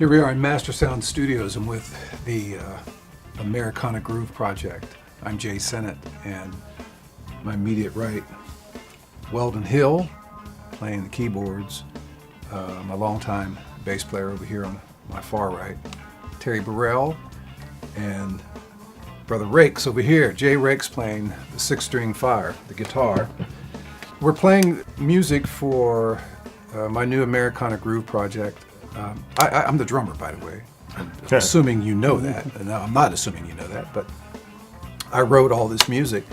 Here we are in Master Sound Studios. I'm with the Americana Groove Project. I'm Jae Sinnett, and my immediate right, Weldon Hill, playing the keyboards. My longtime bass player over here on my far right, Terry Burrell, and Brother Rakes over here. Jay Rakes playing the 6-string fire, the guitar. We're playing music for my new Americana Groove Project. I'm the drummer, by the way. I'm assuming you know that. No, I'm not assuming you know that, but I wrote all this music.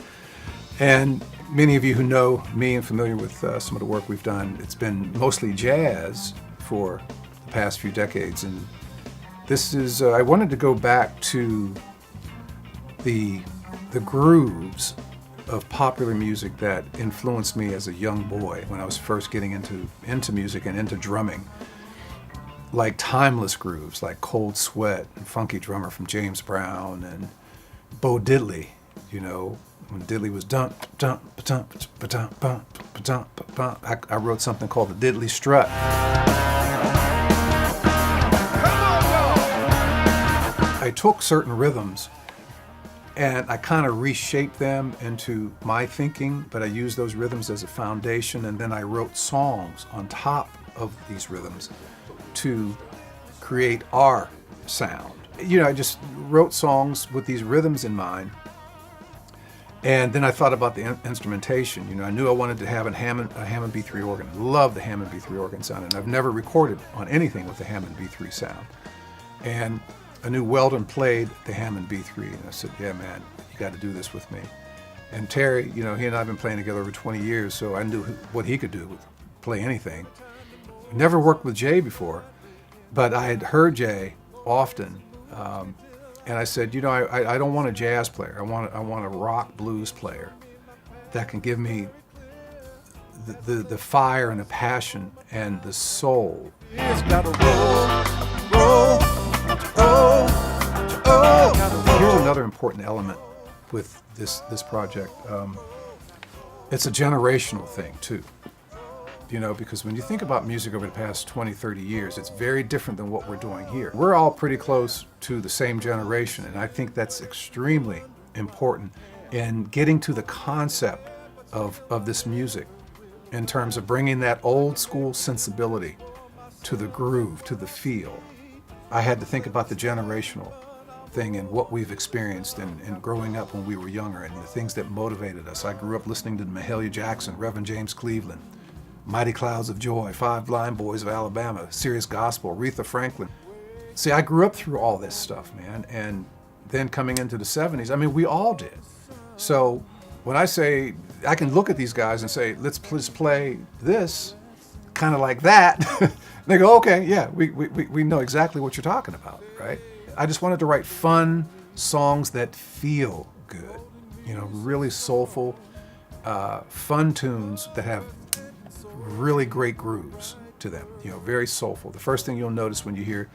And many of you who know me and familiar with some of the work we've done, it's been mostly jazz for the past few decades. And this is, I wanted to go back to the grooves of popular music that influenced me as a young boy when I was first getting into music and into drumming. Like timeless grooves, like Cold Sweat and Funky Drummer from James Brown and Bo Diddley, you know, when Diddley was dump, dump, dump, dump, dump, dump, dump. I wrote something called the Diddley Strut. I took certain rhythms and I kind of reshaped them into my thinking, but I used those rhythms as a foundation, and then I wrote songs on top of these rhythms to create our sound. You know, I just wrote songs with these rhythms in mind, and then I thought about the instrumentation. You know, I knew I wanted to have a Hammond B3 organ. I love the Hammond B3 organ sound, and I've never recorded on anything with the Hammond B3 sound. And I knew Weldon played the Hammond B3, and I said, yeah, man, you got to do this with me. And Terry, you know, he and I have been playing together over 20 years, so I knew what he could do, play anything. Never worked with Jay before, but I had heard Jay often, and I said, you know, I don't want a jazz player. I want a rock blues player that can give me the fire and the passion and the soul. It's gotta roll. Here's another important element with this project. It's a generational thing too. You know, because when you think about music over the past 20, 30 years, it's very different than what we're doing here. We're all pretty close to the same generation, and I think that's extremely important in getting to the concept of this music in terms of bringing that old school sensibility to the groove, to the feel. I had to think about the generational thing and what we've experienced and growing up when we were younger and the things that motivated us. I grew up listening to Mahalia Jackson, Reverend James Cleveland, Mighty Clouds of Joy, Five Blind Boys of Alabama, Serious Gospel, Aretha Franklin. See, I grew up through all this stuff, man, and then coming into the 70s, I mean, we all did. So when I say, I can look at these guys and say, let's play this, kind of like that, they go, okay, yeah, we know exactly what you're talking about, right? I just wanted to write fun songs that feel good, you know, really soulful, fun tunes that have really great grooves to them, you know, very soulful. The first thing you'll notice when you hear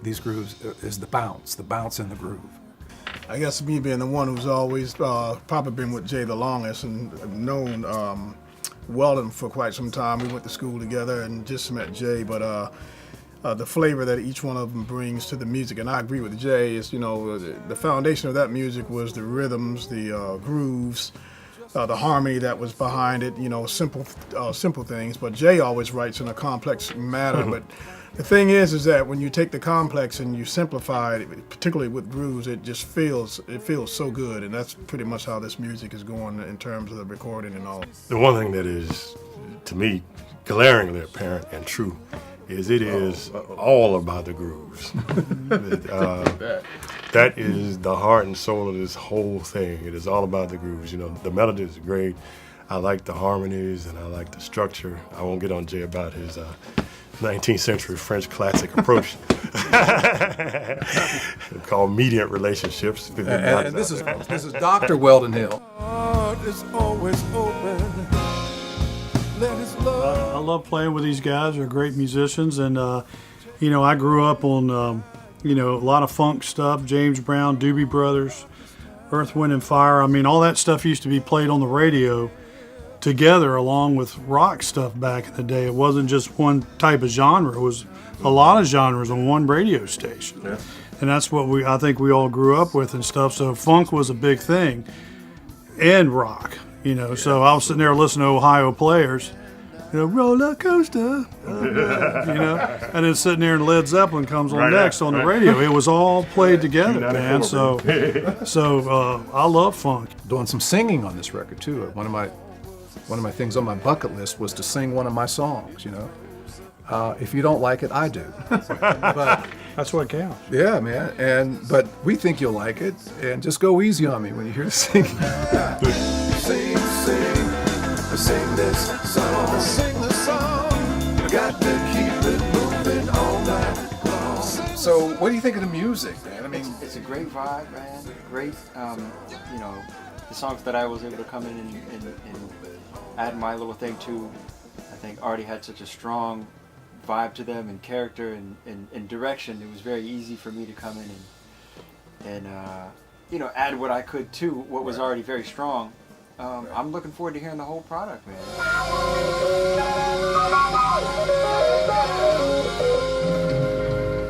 these grooves is the bounce in the groove. I guess me being the one who's always probably been with Jay the longest and known Weldon for quite some time. We went to school together and just met Jay, but the flavor that each one of them brings to the music, and I agree with Jay, is, you know, the foundation of that music was the rhythms, the grooves, the harmony that was behind it, you know, simple things. But Jay always writes in a complex manner. But the thing is that when you take the complex and you simplify it, particularly with grooves, it feels so good. And that's pretty much how this music is going in terms of the recording and all. The one thing that is, to me, glaringly apparent and true is it is all about the grooves. That is the heart and soul of this whole thing. It is all about the grooves. You know, the melody is great. I like the harmonies and I like the structure. I won't get on Jay about his 19th century French classic approach called mediant relationships. And this is Dr. Weldon Hill. I love playing with these guys. They're great musicians, and you know, I grew up on you know, a lot of funk stuff, James Brown, Doobie Brothers, Earth, Wind and Fire. I mean, all that stuff used to be played on the radio together along with rock stuff back in the day. It wasn't just one type of genre. It was a lot of genres on one radio station. Yeah. And that's what I think we all grew up with and stuff. So funk was a big thing, and rock, So I was sitting there listening to Ohio Players, roller coaster, and then sitting there and Led Zeppelin comes on Right next on, on the right. radio. It was all played together, man. 94. So I love funk. Doing some singing on this record too. One of my things on my bucket list was to sing one of my songs. If you don't like it, I do. But That's what counts. yeah, man. But we think you'll like it, and just go easy on me when you hear the singing. Sing, sing this song, sing the song. We got to keep it moving all night long. So, what do you think of the music, man? I mean, It's a great vibe, man. Great, the songs that I was able to come in and add my little thing to, I think already had such a strong vibe to them and character and direction. It was very easy for me to come in and add what I could to what was already very strong. I'm looking forward to hearing the whole product, man.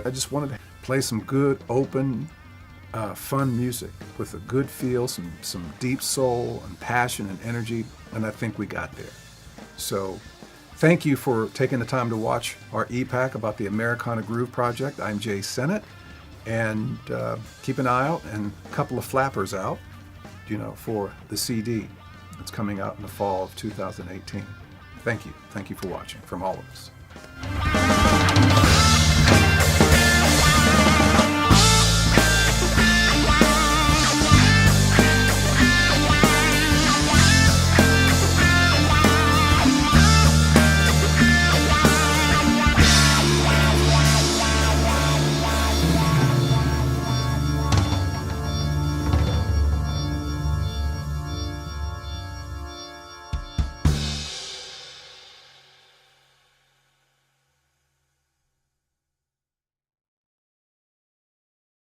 I just wanted to play some good, open, fun music with a good feel, some deep soul and passion and energy, and I think we got there. So, thank you for taking the time to watch our e-pack about the Americana Groove Project. I'm Jae Sinnett, and keep an eye out and a couple of flappers out, for the CD that's coming out in the fall of 2018. Thank you. Thank you for watching from all of us.